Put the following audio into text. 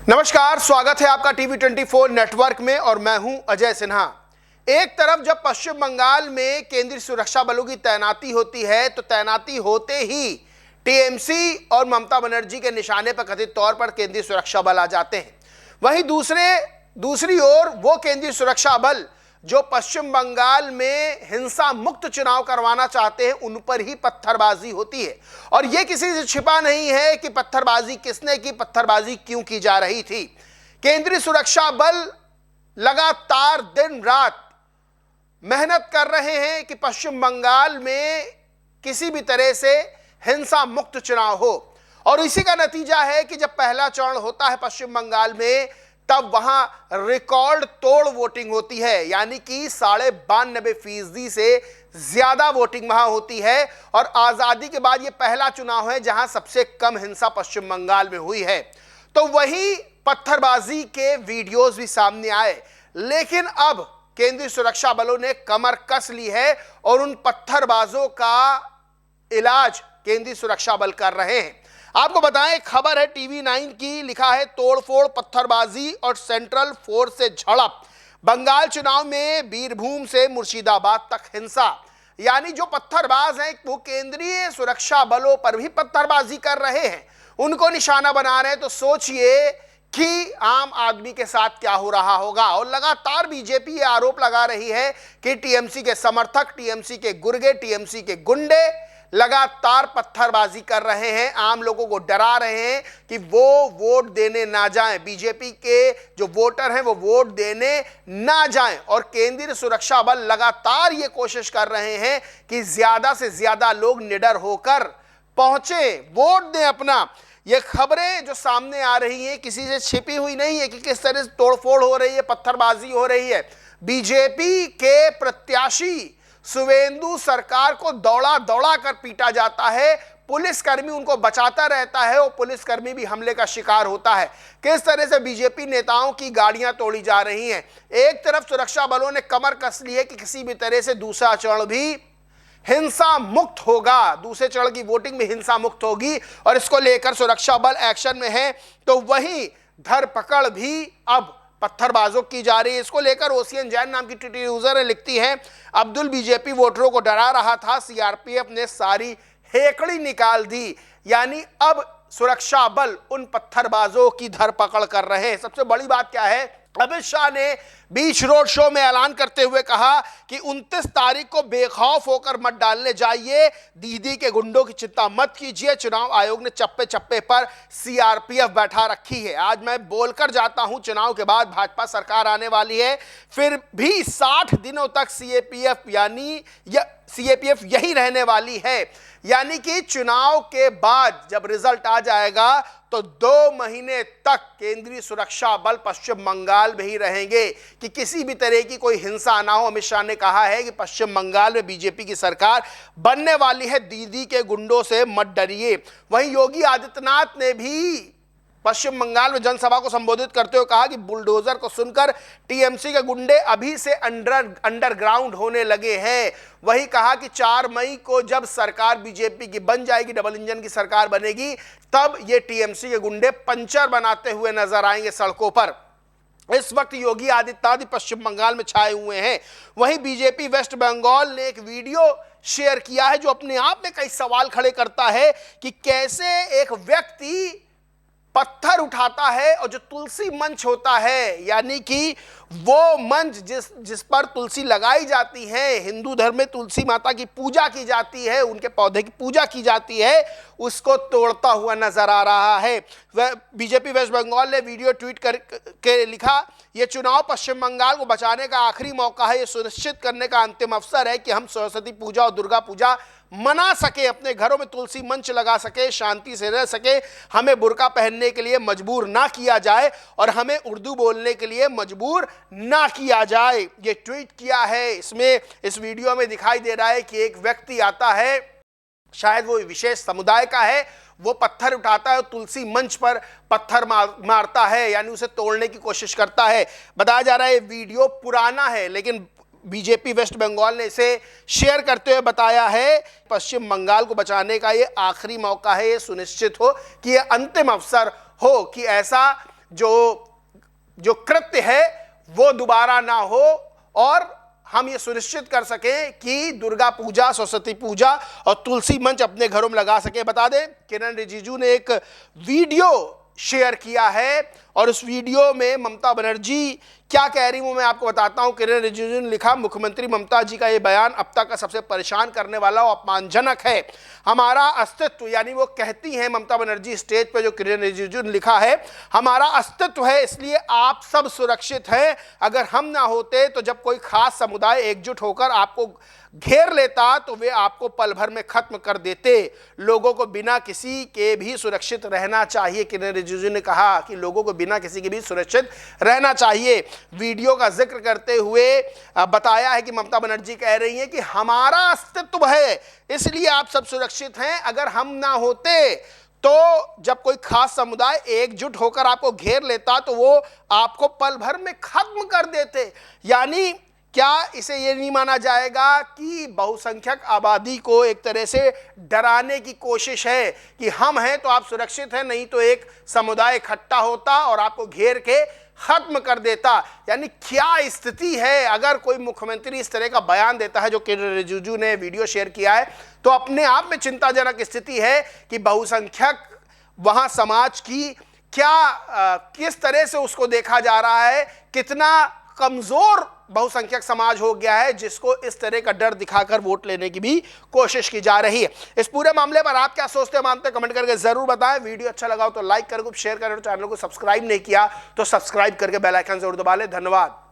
नमस्कार, स्वागत है आपका टीवी 24 नेटवर्क में और मैं हूं अजय सिन्हा। एक तरफ जब पश्चिम बंगाल में केंद्रीय सुरक्षा बलों की तैनाती होती है तो तैनाती होते ही टीएमसी और ममता बनर्जी के निशाने पर कथित तौर पर केंद्रीय सुरक्षा बल आ जाते हैं। वहीं दूसरी ओर वो केंद्रीय सुरक्षा बल जो पश्चिम बंगाल में हिंसा मुक्त चुनाव करवाना चाहते हैं उन पर ही पत्थरबाजी होती है। और यह किसी से छिपा नहीं है कि पत्थरबाजी किसने की, पत्थरबाजी क्यों की जा रही थी। केंद्रीय सुरक्षा बल लगातार दिन रात मेहनत कर रहे हैं कि पश्चिम बंगाल में किसी भी तरह से हिंसा मुक्त चुनाव हो। और इसी का नतीजा है कि जब पहला चरण होता है पश्चिम बंगाल में तब वहां रिकॉर्ड तोड़ वोटिंग होती है, यानी कि 92.5% से ज्यादा वोटिंग वहां होती है। और आजादी के बाद यह पहला चुनाव है जहां सबसे कम हिंसा पश्चिम बंगाल में हुई है। तो वही पत्थरबाजी के वीडियोस भी सामने आए, लेकिन अब केंद्रीय सुरक्षा बलों ने कमर कस ली है और उन पत्थरबाजों का इलाज केंद्रीय सुरक्षा बल कर रहे हैं। आपको बताएं, खबर है टीवी 9 की, लिखा है तोड़फोड़, पत्थरबाजी और सेंट्रल फोर्स से झड़प। बंगाल चुनाव में बीरभूम से मुर्शिदाबाद तक हिंसा। यानी जो पत्थरबाज हैं वो केंद्रीय सुरक्षा बलों पर भी पत्थरबाजी कर रहे हैं, उनको निशाना बना रहे हैं। तो सोचिए कि आम आदमी के साथ क्या हो रहा होगा। और लगातार बीजेपी ये आरोप लगा रही है कि टीएमसी के समर्थक, टीएमसी के गुर्गे, टीएमसी के गुंडे लगातार पत्थरबाजी कर रहे हैं, आम लोगों को डरा रहे हैं कि वो वोट देने ना जाएं, बीजेपी के जो वोटर हैं वो वोट देने ना जाएं। और केंद्रीय सुरक्षा बल लगातार ये कोशिश कर रहे हैं कि ज्यादा से ज्यादा लोग निडर होकर पहुंचे, वोट दें अपना। ये खबरें जो सामने आ रही हैं किसी से छिपी हुई नहीं है कि किस तरह से तोड़फोड़ हो रही है, पत्थरबाजी हो रही है। बीजेपी के प्रत्याशी शुवेंदु सरकार को दौड़ा दौड़ा कर पीटा जाता है, पुलिसकर्मी उनको बचाता रहता है और पुलिसकर्मी भी हमले का शिकार होता है। किस तरह से बीजेपी नेताओं की गाड़ियां तोड़ी जा रही हैं। एक तरफ सुरक्षा बलों ने कमर कस ली है कि किसी भी तरह से दूसरा चरण भी हिंसा मुक्त होगा, दूसरे चरण की वोटिंग में हिंसा मुक्त होगी और इसको लेकर सुरक्षा बल एक्शन में है। तो वहीं धरपकड़ भी अब पत्थरबाजों की जा रही है। इसको लेकर ओशियन जैन नाम की ट्विटर यूजर लिखती हैं, अब्दुल बीजेपी वोटरों को डरा रहा था, सीआरपीएफ ने सारी हेकड़ी निकाल दी। यानी अब सुरक्षा बल उन पत्थरबाजों की धरपकड़ कर रहे हैं। सबसे बड़ी बात क्या है, अमित शाह ने बीच रोड शो में ऐलान करते हुए कहा कि 29 तारीख को बेखौफ होकर मत डालने जाइए, दीदी के गुंडों की चिंता मत कीजिए, चुनाव आयोग ने चप्पे चप्पे पर सीआरपीएफ बैठा रखी है। आज मैं बोलकर जाता हूं, चुनाव के बाद भाजपा सरकार आने वाली है, फिर भी 60 दिनों तक सीएपीएफ यही रहने वाली है। यानी कि चुनाव के बाद जब रिजल्ट आ जाएगा तो 2 महीने तक केंद्रीय सुरक्षा बल पश्चिम बंगाल में ही रहेंगे कि किसी भी तरह की कोई हिंसा ना हो। अमित शाह ने कहा है कि पश्चिम बंगाल में बीजेपी की सरकार बनने वाली है, दीदी के गुंडों से मत डरिए। वहीं योगी आदित्यनाथ ने भी पश्चिम बंगाल में जनसभा को संबोधित करते हुए कहा कि बुलडोजर को सुनकर टीएमसी के गुंडे अभी से अंडरग्राउंड होने लगे हैं। वही कहा कि 4 मई को जब सरकार बीजेपी की बन जाएगी, डबल इंजन की सरकार बनेगी, तब ये टीएमसी के गुंडे पंचर बनाते हुए नजर आएंगे सड़कों पर। इस वक्त योगी आदित्यनाथ पश्चिम बंगाल में छाए हुए हैं। वहीं बीजेपी वेस्ट बंगाल ने एक वीडियो शेयर किया है जो अपने आप में कई सवाल खड़े करता है कि कैसे एक व्यक्ति पत्थर उठाता है और जो तुलसी मंच होता है, यानी कि वो मंच जिस पर तुलसी लगाई जाती है, हिंदू धर्म में तुलसी माता की पूजा की जाती है, उनके पौधे की पूजा की जाती है, उसको तोड़ता हुआ नजर आ रहा है। बीजेपी वेस्ट बंगाल ने वीडियो ट्वीट करके लिखा, यह चुनाव पश्चिम बंगाल को बचाने का आखिरी मौका है, यह सुनिश्चित करने का अंतिम अवसर है कि हम सरस्वती पूजा और दुर्गा पूजा मना सके, अपने घरों में तुलसी मंच लगा सके, शांति से रह सके, हमें बुर्का पहनने के लिए मजबूर ना किया जाए और हमें उर्दू बोलने के लिए मजबूर ना किया जाए। ये ट्वीट किया है। इसमें इस वीडियो में दिखाई दे रहा है कि एक व्यक्ति आता है, शायद वो विशेष समुदाय का है, वो पत्थर उठाता है और तुलसी मंच पर पत्थर मारता है, यानी उसे तोड़ने की कोशिश करता है। बताया जा रहा है ये वीडियो पुराना है, लेकिन बीजेपी वेस्ट बंगाल ने इसे शेयर करते हुए बताया है पश्चिम बंगाल को बचाने का ये आखिरी मौका है, ये सुनिश्चित हो कि ये अंतिम अवसर हो कि ऐसा जो कृत्य है वो दोबारा ना हो और हम ये सुनिश्चित कर सकें कि दुर्गा पूजा, सरस्वती पूजा और तुलसी मंच अपने घरों में लगा सके। बता दें, किरण रिजिजू ने एक वीडियो शेयर किया है और उस वीडियो में ममता बनर्जी क्या कह रही हूं मैं आपको बताता हूं। किरण रिजिजू ने लिखा, मुख्यमंत्री ममता जी का यह बयान अब तक का सबसे परेशान करने वाला और अपमानजनक है। हमारा अस्तित्व, यानी वो कहती हैं ममता बनर्जी स्टेज पे, जो किरण रिजिजू ने लिखा है, हमारा अस्तित्व है इसलिए आप सब सुरक्षित हैं। अगर हम ना होते तो जब कोई खास समुदाय एकजुट होकर आपको घेर लेता तो वे आपको पल भर में खत्म कर देते। लोगों को बिना किसी के भी सुरक्षित रहना चाहिए। किरण रिजिजू ने कहा कि लोगों को बिना किसी के भी सुरक्षित रहना चाहिए। वीडियो का जिक्र करते हुए बताया है कि ममता बनर्जी कह रही हैं कि हमारा अस्तित्व है इसलिए आप सब सुरक्षित हैं। अगर हम ना होते तो जब कोई खास समुदाय एकजुट होकर आपको घेर लेता तो वो आपको पल भर में खत्म कर देते। यानी क्या इसे ये नहीं माना जाएगा कि बहुसंख्यक आबादी को एक तरह से डराने की कोशिश है कि हम हैं तो आप सुरक्षित हैं, नहीं तो एक समुदाय इकट्ठा होता और आपको घेर के खत्म कर देता। यानी क्या स्थिति है। अगर कोई मुख्यमंत्री इस तरह का बयान देता है जो किरण रिजिजू ने वीडियो शेयर किया है, तो अपने आप में चिंताजनक स्थिति है कि बहुसंख्यक वहां समाज की किस तरह से उसको देखा जा रहा है, कितना कमजोर बहुसंख्यक समाज हो गया है जिसको इस तरह का डर दिखाकर वोट लेने की भी कोशिश की जा रही है। इस पूरे मामले पर आप क्या सोचते हैं, मानते हैं, कमेंट करके जरूर बताएं। वीडियो अच्छा लगा हो तो लाइक करें, शेयर करें, चैनल को सब्सक्राइब नहीं किया तो सब्सक्राइब करके बेल आइकन जरूर दबा लें। धन्यवाद।